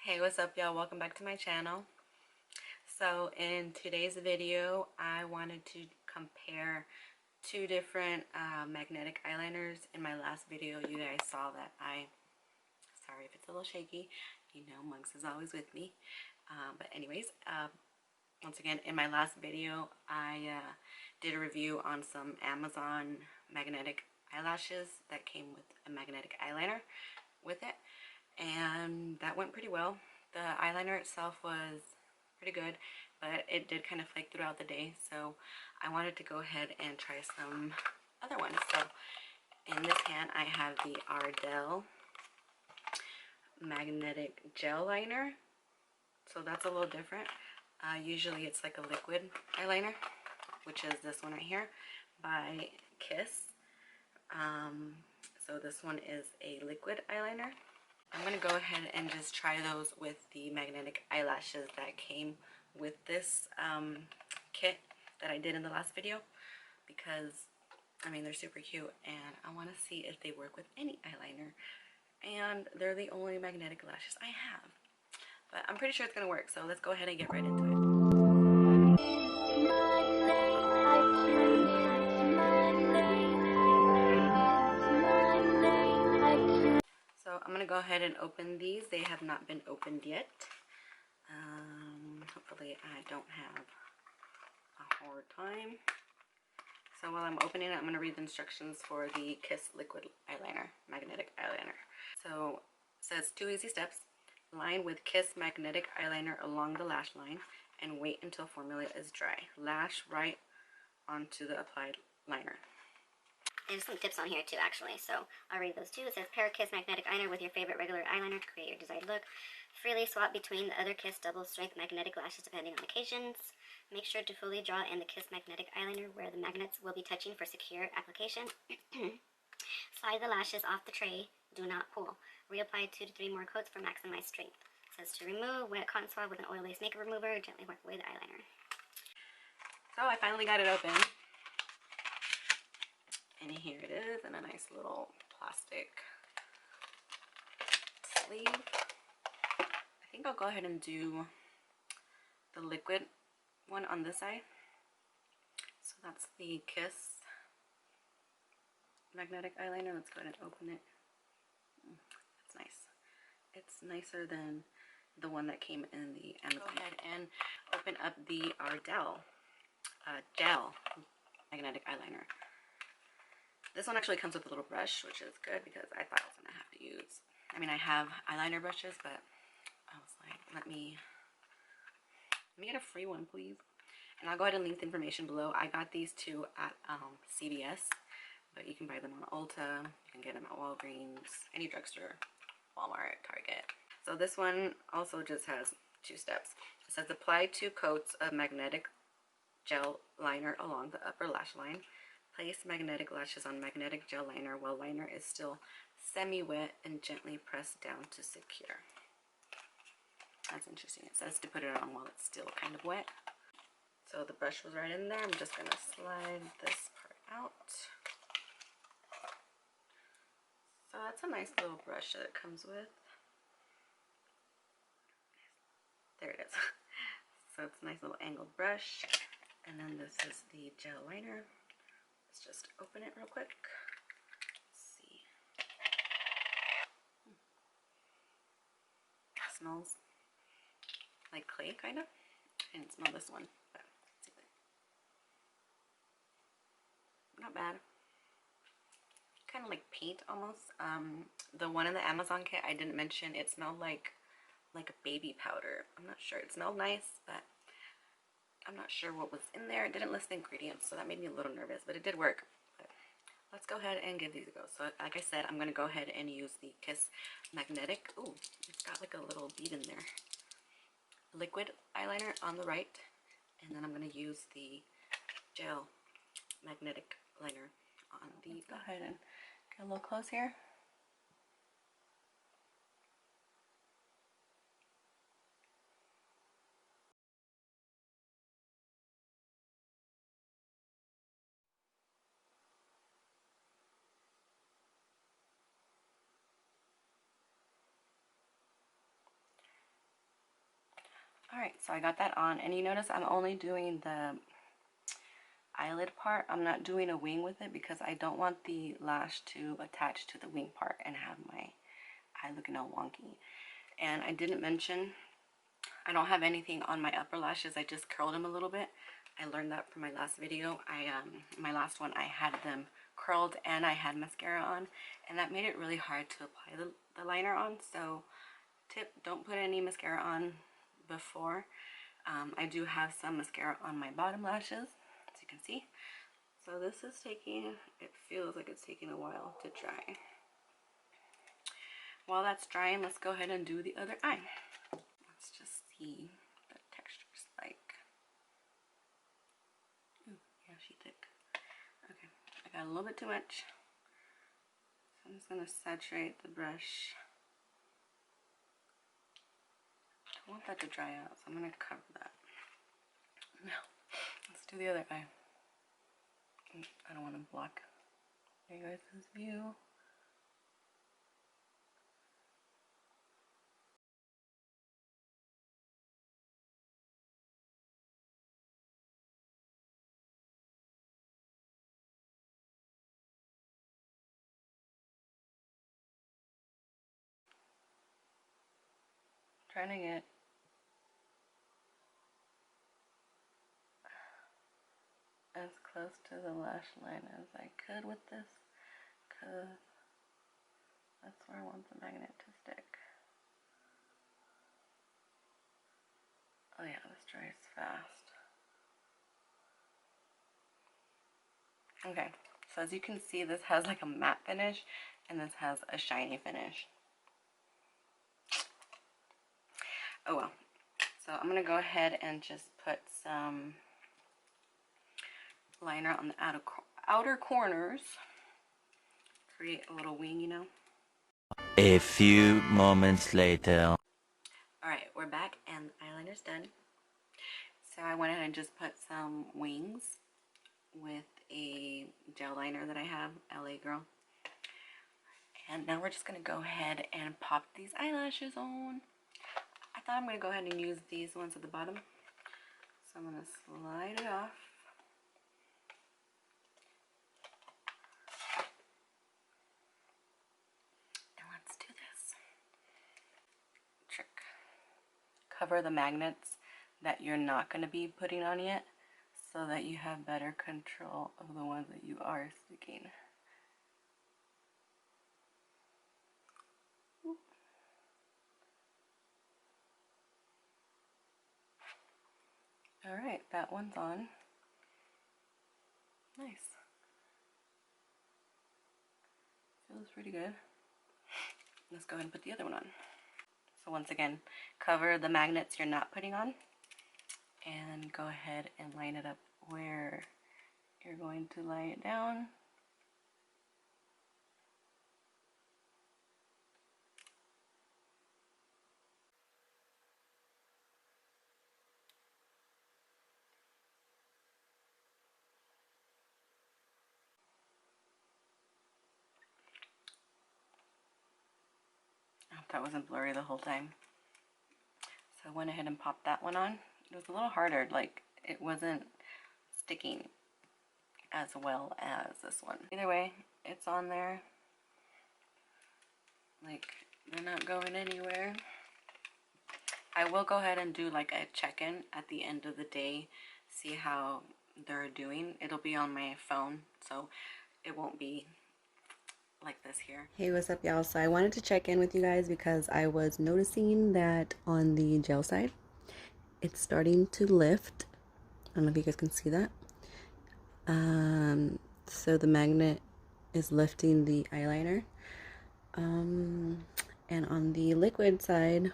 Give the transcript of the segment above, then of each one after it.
Hey, what's up y'all? Welcome back to my channel. So in today's video I wanted to compare two different magnetic eyeliners. In my last video you guys saw that sorry if it's a little shaky, you know Monks is always with me, but anyways, once again, in my last video I did a review on some Amazon magnetic eyelashes that came with a magnetic eyeliner with it, and that went pretty well. The eyeliner itself was pretty good, but it did kind of flake throughout the day, so I wanted to go ahead and try some other ones. So in this hand I have the Ardell magnetic gel liner, so that's a little different. Usually it's like a liquid eyeliner, which is this one right here by Kiss. So this one is a liquid eyeliner. I'm going to go ahead and just try those with the magnetic eyelashes that came with this kit that I did in the last video, because I mean they're super cute and I want to see if they work with any eyeliner, and they're the only magnetic lashes I have, but I'm pretty sure it's going to work, so let's go ahead and get right into it. So I'm going to go ahead and open these. They have not been opened yet. Hopefully I don't have a hard time. So while I'm opening it, I'm going to read the instructions for the Kiss liquid eyeliner, magnetic eyeliner. So it says 2 easy steps. Line with Kiss magnetic eyeliner along the lash line and wait until formula is dry. Lash right onto the applied liner. There's some tips on here too, actually, so I'll read those too. It says pair Kiss magnetic eyeliner with your favorite regular eyeliner to create your desired look. Freely swap between the other Kiss double strength magnetic lashes depending on occasions. Make sure to fully draw in the Kiss magnetic eyeliner where the magnets will be touching for secure application. Slide the lashes off the tray. Do not pull. Reapply 2 to 3 more coats for maximized strength. It says to remove wet cotton swab with an oil-based makeup remover. Gently work away the eyeliner. So I finally got it open. And here it is in a nice little plastic sleeve. I think I'll go ahead and do the liquid one on this side. So that's the Kiss magnetic eyeliner. Let's go ahead and open it. It's nice. It's nicer than the one that came in the Amazon. Go ahead and open up the Ardell gel magnetic eyeliner. This one actually comes with a little brush, which is good because I thought I was going to have to use, I mean I have eyeliner brushes, but I was like, let me get a free one please. And I'll go ahead and link the information below. I got these two at CVS, but you can buy them on Ulta, you can get them at Walgreens, any drugstore, Walmart, Target. So this one also just has 2 steps. It says apply 2 coats of magnetic gel liner along the upper lash line. Place magnetic lashes on magnetic gel liner while liner is still semi-wet and gently press down to secure. That's interesting. It says to put it on while it's still kind of wet. So the brush was right in there. I'm just going to slide this part out. So that's a nice little brush that it comes with. There it is. So it's a nice little angled brush. And then this is the gel liner. Let's just open it real quick. Let's see. It smells like clay, kind of. I didn't smell this one, but let's see. Not bad. Kind of like paint almost. The one in the Amazon kit I didn't mention. It smelled like a baby powder. I'm not sure. It smelled nice, but I'm not sure what was in there. It didn't list the ingredients, so that made me a little nervous, but it did work. But let's go ahead and give these a go. So like I said, I'm going to go ahead and use the Kiss magnetic. Ooh, it's got like a little bead in there. Liquid eyeliner on the right, and then I'm going to use the gel magnetic liner on the... Let's go ahead and get a little close here. Alright, so I got that on, and you notice I'm only doing the eyelid part. I'm not doing a wing with it because I don't want the lash to attach to the wing part and have my eye looking all wonky. And I didn't mention, I don't have anything on my upper lashes. I just curled them a little bit. I learned that from my last video. My last one, I had them curled and I had mascara on, and that made it really hard to apply the liner on. So tip, don't put any mascara on before. I do have some mascara on my bottom lashes, as you can see. So this is taking, it feels like it's taking a while to dry. While that's drying, let's go ahead and do the other eye. Let's just see what the texture's like. Ooh, yeah, she's thick. Okay, I got a little bit too much. So I'm just gonna saturate the brush. I want that to dry out, so I'm gonna cover that. Now, let's do the other eye. I don't want to block you guys' view. Trying to get as close to the lash line as I could with this, because that's where I want the magnet to stick. Oh yeah, this dries fast. Okay, so as you can see, this has like a matte finish and this has a shiny finish. Oh well. So I'm gonna go ahead and just put some liner on the outer corners. Create a little wing, you know. A few moments later. Alright, we're back and the eyeliner's done. So I went ahead and just put some wings with a gel liner that I have, LA Girl. And now we're just going to go ahead and pop these eyelashes on. I thought I'm going to go ahead and use these ones at the bottom. So I'm going to slide it off. And let's do this. Trick. Cover the magnets that you're not going to be putting on yet, so that you have better control of the ones that you are sticking. Alright, that one's on. Nice. Feels pretty good. Let's go ahead and put the other one on. So once again, cover the magnets you're not putting on and go ahead and line it up where you're going to lay it down. I hope that wasn't blurry the whole time. So I went ahead and popped that one on. It was a little harder, like it wasn't sticking as well as this one. Either way, it's on there. Like, they're not going anywhere. I will go ahead and do like a check-in at the end of the day, see how they're doing. It'll be on my phone, so it won't be like this here. Hey, what's up, y'all? So I wanted to check in with you guys because I was noticing that on the gel side, it's starting to lift. I don't know if you guys can see that. So the magnet is lifting the eyeliner. And on the liquid side,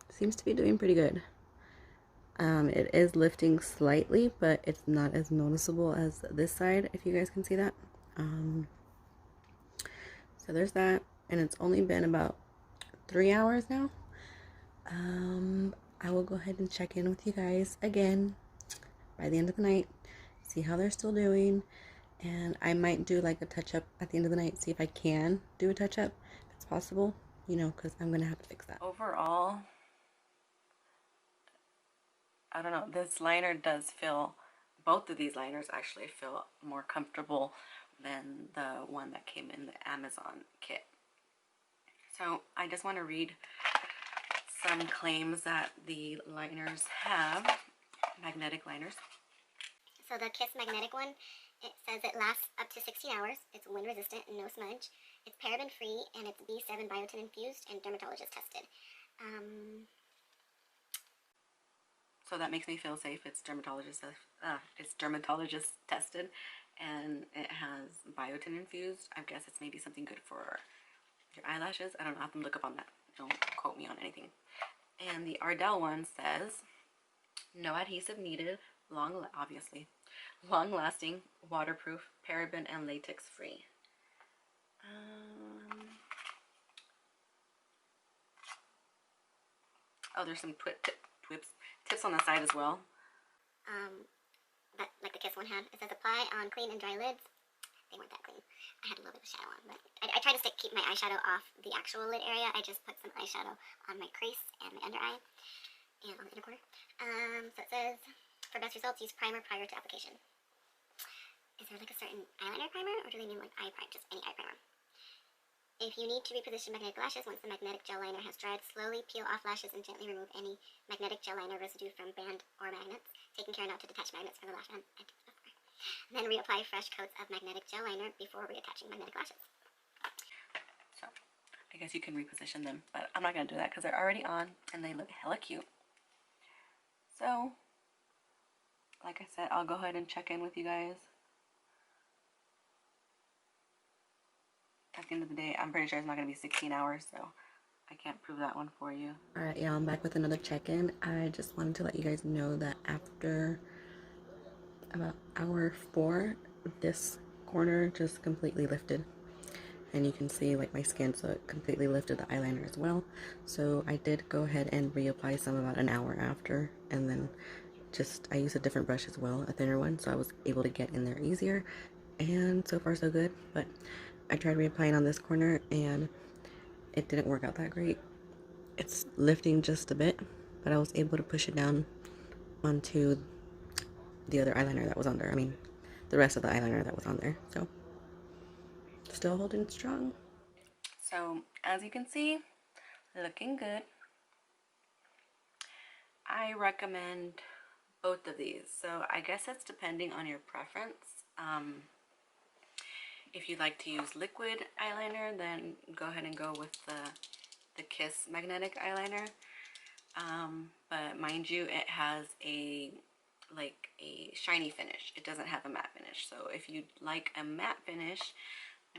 seems to be doing pretty good. It is lifting slightly, but it's not as noticeable as this side, if you guys can see that. So there's that, and it's only been about 3 hours now. I will go ahead and check in with you guys again by the end of the night, see how they're still doing, and I might do like a touch-up at the end of the night, see if I can do a touch-up, if it's possible, you know, because I'm gonna have to fix that. Overall, I don't know, this liner does feel, both of these liners actually feel more comfortable than the one that came in the Amazon kit. So I just want to read some claims that the liners have, magnetic liners. So the Kiss magnetic one, it says it lasts up to 16 hours. It's wind resistant and no smudge. It's paraben free and it's B7 biotin infused and dermatologist tested. So that makes me feel safe. It's dermatologist tested, and it has biotin infused. I guess it's maybe something good for your eyelashes. I don't know. I have to look up on that. Don't quote me on anything. And the Ardell one says, no adhesive needed, obviously, long-lasting, waterproof, paraben and latex free. Oh, there's some tips on the side as well. That, like the Kiss one had. It says apply on clean and dry lids. They weren't that clean. I had a little bit of shadow on, but I try to keep my eyeshadow off the actual lid area. I just put some eyeshadow on my crease and my under eye and on the inner corner. So it says, for best results, use primer prior to application. Is there like a certain eyeliner primer, or do they mean like eye primer, just any eye primer? If you need to reposition magnetic lashes, once the magnetic gel liner has dried, slowly peel off lashes and gently remove any magnetic gel liner residue from band or magnets, taking care not to detach magnets from the lash band. And then reapply fresh coats of magnetic gel liner before reattaching magnetic lashes. So, I guess you can reposition them, but I'm not going to do that because they're already on and they look hella cute. So, like I said, I'll go ahead and check in with you guys. At the end of the day, I'm pretty sure it's not going to be 16 hours, so I can't prove that one for you. Alright, yeah, I'm back with another check-in. I just wanted to let you guys know that after about hour 4, this corner just completely lifted. And you can see like my skin, so it completely lifted the eyeliner as well. So I did go ahead and reapply some about an hour after, and then I used a different brush as well, a thinner one, so I was able to get in there easier. And so far so good, but I tried reapplying on this corner and it didn't work out that great. It's lifting just a bit, but I was able to push it down onto the other eyeliner that was on there. I mean, the rest of the eyeliner that was on there. So, still holding strong. So, as you can see, looking good. I recommend both of these. So, I guess it's depending on your preference. If you like to use liquid eyeliner, then go ahead and go with the Kiss magnetic eyeliner. But mind you, it has a shiny finish. It doesn't have a matte finish. So if you like a matte finish,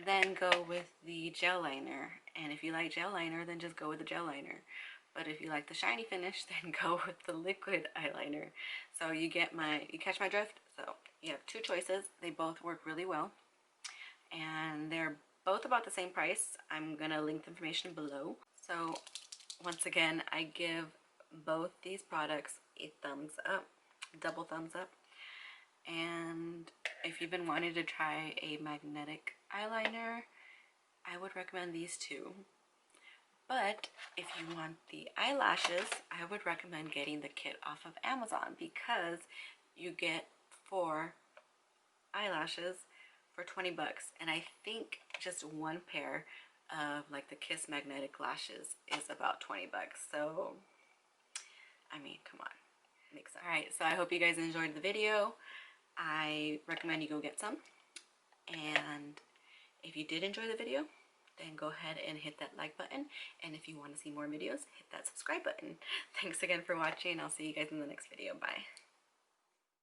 then go with the gel liner. And if you like gel liner, then just go with the gel liner. But if you like the shiny finish, then go with the liquid eyeliner. So you catch my drift? So you have two choices. They both work really well. And they're both about the same price. I'm gonna link the information below. So once again, I give both these products a thumbs up, double thumbs up. And if you've been wanting to try a magnetic eyeliner, I would recommend these two. But if you want the eyelashes, I would recommend getting the kit off of Amazon, because you get 4 eyelashes for 20 bucks, and I think just one pair of like the Kiss magnetic lashes is about 20 bucks. So I mean, come on, makes sense. All right, so I hope you guys enjoyed the video. I recommend you go get some, and if you did enjoy the video, then go ahead and hit that like button, and if you want to see more videos, hit that subscribe button. Thanks again for watching. I'll see you guys in the next video. Bye.